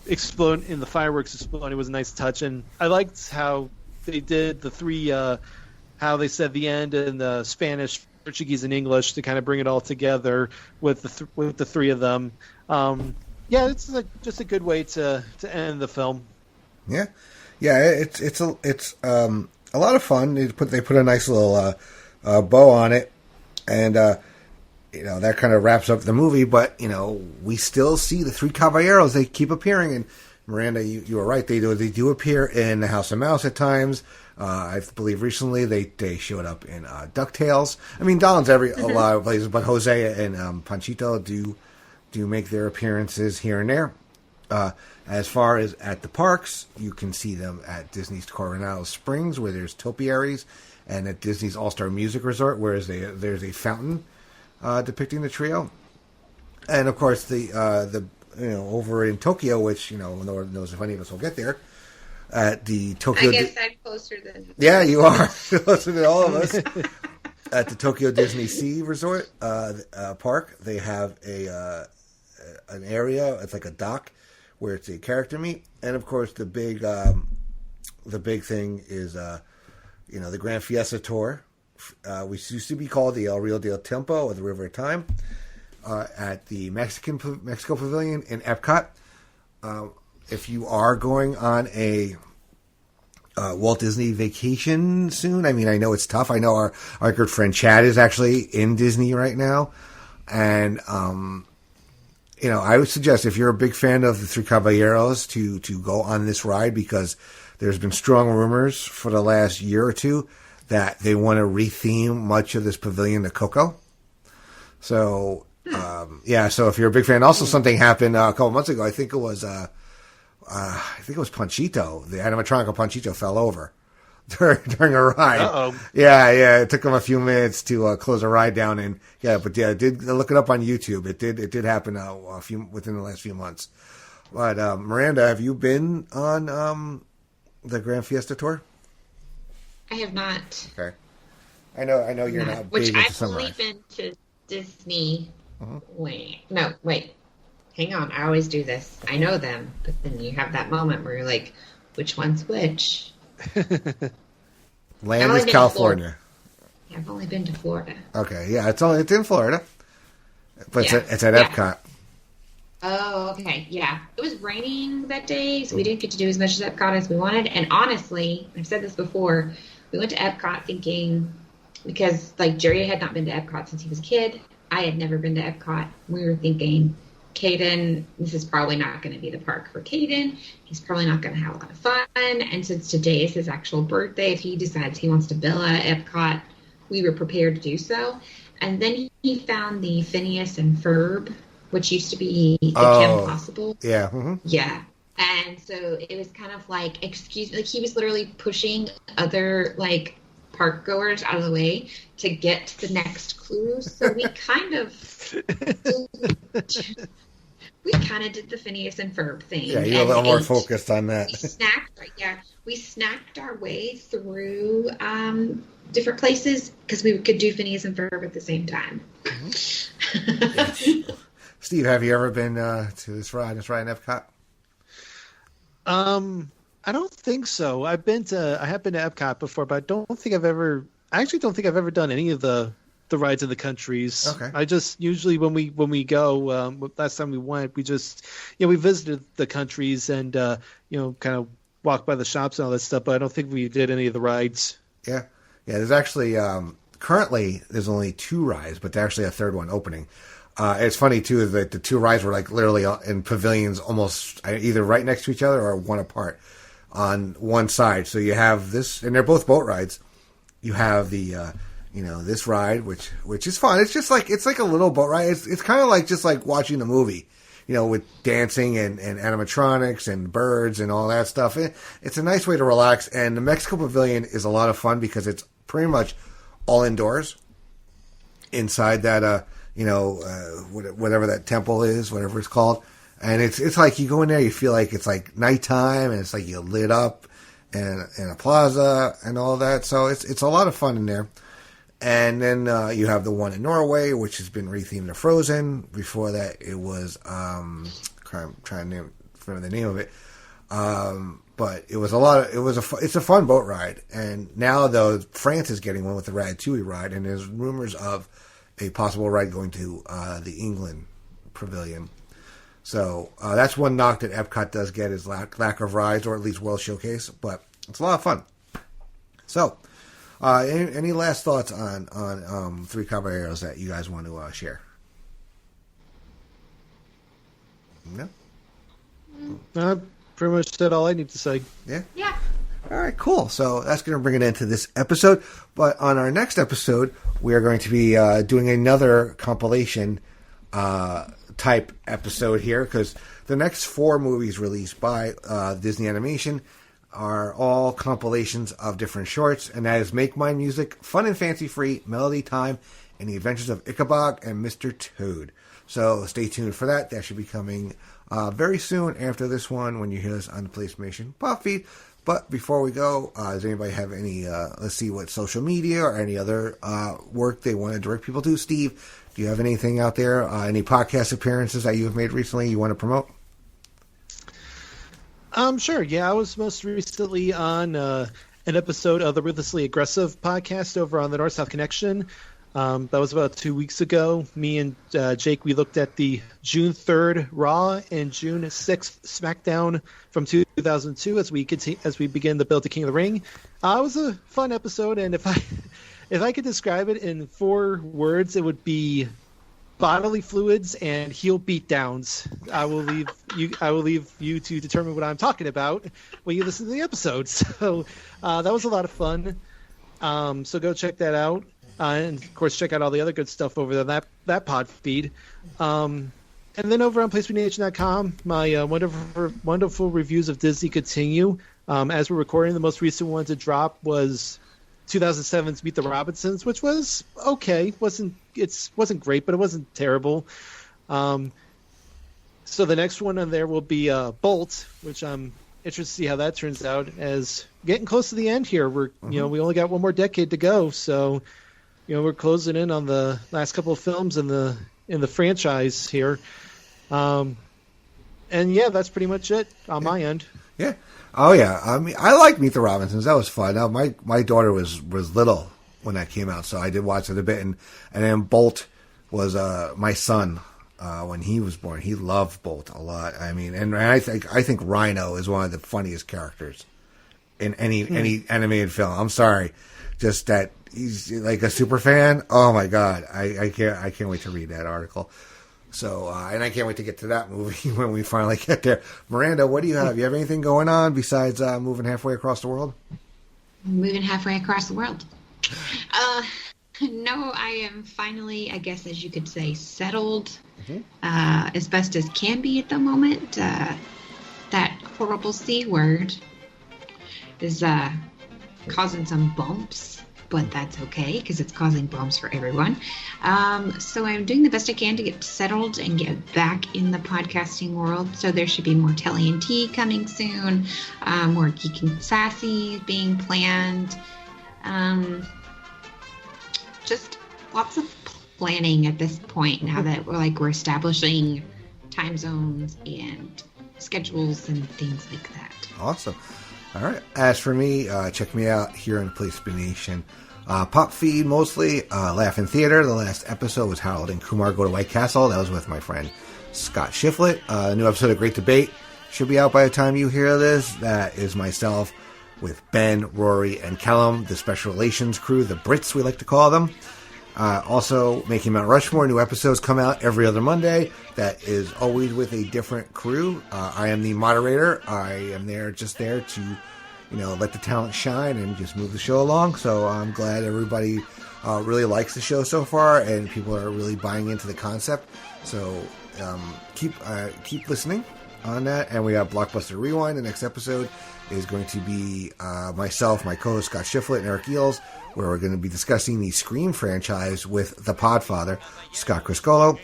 explode in the fireworks exploding. It was a nice touch, and I liked how they did the three how they said the end in the Spanish, Portuguese, and English to kind of bring it all together with the three of them. It's just a good way to end the film. Yeah, it's a lot of fun. They put a nice little bow on it, and that kind of wraps up the movie. But we still see the Three Caballeros. They keep appearing, and Miranda, you were right. They do appear in the House of Mouse at times. I believe recently they showed up in DuckTales. I mean, Donald's a lot of places, but Jose and Panchito do make their appearances here and there. As far as at the parks, you can see them at Disney's Coronado Springs, where there's topiaries, and at Disney's All-Star Music Resort, where there's a fountain depicting the trio. And of course, the over in Tokyo, which no one knows if any of us will get there. At the Tokyo, I guess I'm closer than. Yeah, you are closer than all of us. At the Tokyo Disney Sea Resort park, they have an area. It's like a dock where it's a character meet, and of course the big thing is the Grand Fiesta Tour, which used to be called the El Rio del Tiempo or the River of Time, at the Mexico Pavilion in Epcot. If you are going on a Walt Disney vacation soon, I mean, I know it's tough. I know our good friend Chad is actually in Disney right now, and I would suggest, if you're a big fan of the Three Caballeros, to go on this ride, because there's been strong rumors for the last year or two that they want to retheme much of this pavilion to Coco. So, so if you're a big fan, also something happened a couple months ago. I think it was Panchito. The animatronic of Panchito fell over during a ride. Uh-oh. Yeah. It took them a few minutes to close a ride down, and it did. Look it up on YouTube. It did happen within the last few months. But Miranda, have you been on the Grand Fiesta Tour? I have not. Okay. I know you're not. Which I've only been to Disney. Uh-huh. Wait. Hang on. I always do this. I know them, but then you have that moment where you're like, which one's which? Land is California. I've only been to Florida. Okay, yeah, it's in Florida, but it's at Epcot. Oh, okay, yeah. It was raining that day, so we didn't get to do as much as Epcot as we wanted. And honestly, I've said this before, we went to Epcot thinking, because Jerry had not been to Epcot since he was a kid. I had never been to Epcot. We were thinking, Caden, this is probably not going to be the park for Caden. He's probably not going to have a lot of fun. And since today is his actual birthday, if he decides he wants to bill at Epcot, we were prepared to do so. And then he found the Phineas and Ferb, which used to be the Kim Possible. Yeah. Mm-hmm. Yeah. And so it was kind of he was literally pushing other park goers out of the way to get to the next clue. So we kind of did the Phineas and Ferb thing. Yeah, you're a little more focused on that. We snacked our way through different places because we could do Phineas and Ferb at the same time. Mm-hmm. Yes. Steve, have you ever been to this ride in Epcot? I don't think so. I have been to Epcot before, but I don't think I've ever done any of the rides in the countries. Okay. I just usually when we go, last time we went, we just we visited the countries and kind of walked by the shops and all that stuff, but I don't think we did any of the rides. Yeah. There's actually currently there's only 2 rides, but there's actually a third one opening. It's funny too that the 2 rides were literally in pavilions, almost either right next to each other or one apart on one side. So you have this, and they're both boat rides. You have the this ride, which is fun. It's just like, it's like a little boat ride. It's kind of like just like watching a movie, with dancing and animatronics and birds and all that stuff. It's a nice way to relax. And the Mexico Pavilion is a lot of fun because it's pretty much all indoors inside that, whatever that temple is, whatever it's called. And it's like you go in there, you feel like it's like nighttime, and it's like you lit up and a plaza and all that. So it's a lot of fun in there. And then you have the one in Norway, which has been rethemed to Frozen. Before that, it was I'm trying to remember the name of it. But it was it's a fun boat ride. And now though, France is getting one with the Ratatouille ride, and there's rumors of a possible ride going to the England Pavilion. So that's one knock that Epcot does get, is lack of rides, or at least World Showcase. But it's a lot of fun. So. Any last thoughts on Three Caballeros that you guys want to share? No? Pretty much said all I need to say. Yeah? Yeah. All right, cool. So that's going to bring it into this episode. But on our next episode, we are going to be doing another compilation type episode here, because the next 4 movies released by Disney Animation are all compilations of different shorts, and that is Make Mine Music, Fun and Fancy Free, Melody Time, and The Adventures of Ichabod and Mr. Toad. So stay tuned for that. That should be coming very soon after this one, when you hear this on the PlayStation Pop Feed. But before we go, does anybody have any, let's see, what social media or any other work they want to direct people to? Steve, do you have anything out there, any podcast appearances that you have made recently you want to promote? Sure. Yeah, I was most recently on an episode of the Ruthlessly Aggressive podcast over on the North-South Connection. That was about 2 weeks ago. Me and Jake, we looked at the June 3rd Raw and June 6th SmackDown from 2002 as we begin the build to King of the Ring. It was a fun episode, and if I could describe it in 4 words, it would be bodily fluids and heel beatdowns. I will leave you to determine what I'm talking about when you listen to the episode. So that was a lot of fun. So go check that out. And of course, check out all the other good stuff over there, that pod feed. And then over on PlayStationNation.com, my wonderful reviews of Disney continue. As we're recording, the most recent one to drop was 2007's Meet the Robinsons, which was okay. wasn't great, but it wasn't terrible. So the next one on there will be Bolt, which I'm interested to see how that turns out. As getting close to the end here, we only got one more decade to go, so we're closing in on the last couple of films in the franchise here. And yeah, that's pretty much it on my end. Yeah. Oh yeah, I mean, I like Meet the Robinsons. That was fun. Now, my daughter was little when that came out, so I did watch it a bit. And then Bolt was my son when he was born. He loved Bolt a lot. I mean, and I think Rhino is one of the funniest characters in any animated film. I'm sorry, just that he's like a super fan. Oh my god, I can't wait to read that article. So, and I can't wait to get to that movie when we finally get there. Miranda, what do you have? You have anything going on besides moving halfway across the world? Moving halfway across the world. No, I am finally, I guess, as you could say, settled as best as can be at the moment. That horrible C word is causing some bumps, but that's okay because it's causing bumps for everyone. So I'm doing the best I can to get settled and get back in the podcasting world. So there should be more Telly and Tea coming soon, more Geek and Sassy being planned. Just lots of planning at this point now that we're establishing time zones and schedules and things like that. Awesome. All right. As for me, check me out here on PlayStation Nation. Pop feed mostly. Laugh in Theater. The last episode was Harold and Kumar Go to White Castle. That was with my friend Scott Shiflett. A new episode of Great Debate should be out by the time you hear this. That is myself with Ben, Rory, and Callum, the Special Relations crew, the Brits we like to call them. Also, Making Mount Rushmore, new episodes come out every other Monday. That is always with a different crew. I am the moderator. I am just there to let the talent shine and just move the show along. So I'm glad everybody really likes the show so far, and people are really buying into the concept. So keep listening on that. And we have Blockbuster Rewind. The next episode is going to be myself, my co-host Scott Shiflett, and Eric Eels, where we're going to be discussing the Scream franchise with the Podfather, Scott Criscolo.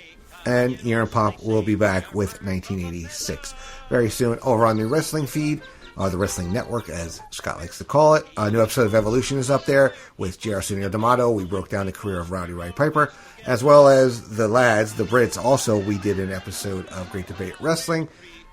And Aaron Pop will be back with 1986 very soon over on the wrestling feed, the Wrestling Network, as Scott likes to call it. A new episode of Evolution is up there with J.R. Sunil D'Amato. We broke down the career of Rowdy Roddy Piper, as well as the lads, the Brits. Also, we did an episode of Great Debate Wrestling,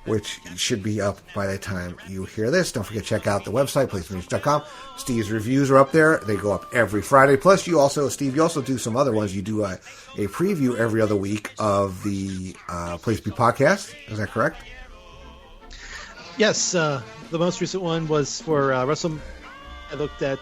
which should be up by the time you hear this. Don't forget to check out the website, PlaceToBeNation.com. Steve's reviews are up there. They go up every Friday. Plus, Steve, you also do some other ones. You do a preview every other week of the Place to Be podcast. Is that correct? Yes. The most recent one was for WrestleMania. I looked at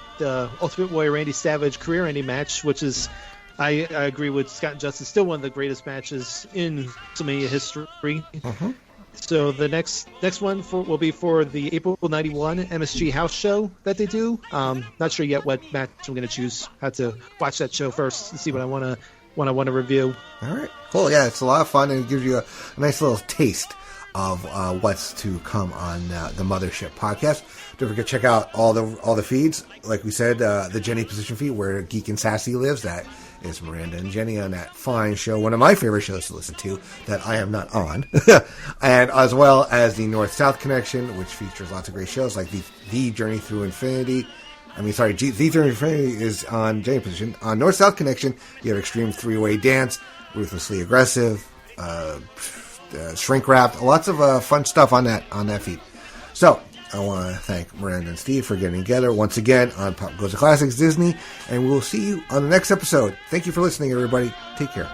Ultimate Warrior Randy Savage career-ending match, which is, I agree with Scott and Justin, still one of the greatest matches in WrestleMania history. Mm-hmm. So the next one will be for the April 91 MSG house show that they do. Not sure yet what match I'm going to choose. Have to watch that show first and see what I want to review. All right, cool. Yeah, it's a lot of fun and it gives you a nice little taste of what's to come on the Mothership podcast. Don't forget to check out all the feeds. Like we said, the Jenny Position feed where Geek and Sassy lives. That is Miranda and Jenny on that fine show, one of my favorite shows to listen to that I am not on. And as well as the North-South Connection, which features lots of great shows like the Journey Through Infinity. The Journey Through Infinity is on Jenny Position. On North-South Connection, you have Extreme Three-Way Dance, Ruthlessly Aggressive, Shrink Wrapped, lots of fun stuff on that feed. So I want to thank Miranda and Steve for getting together once again on Pop Goes the Classics Disney, and we'll see you on the next episode. Thank you for listening, everybody. Take care.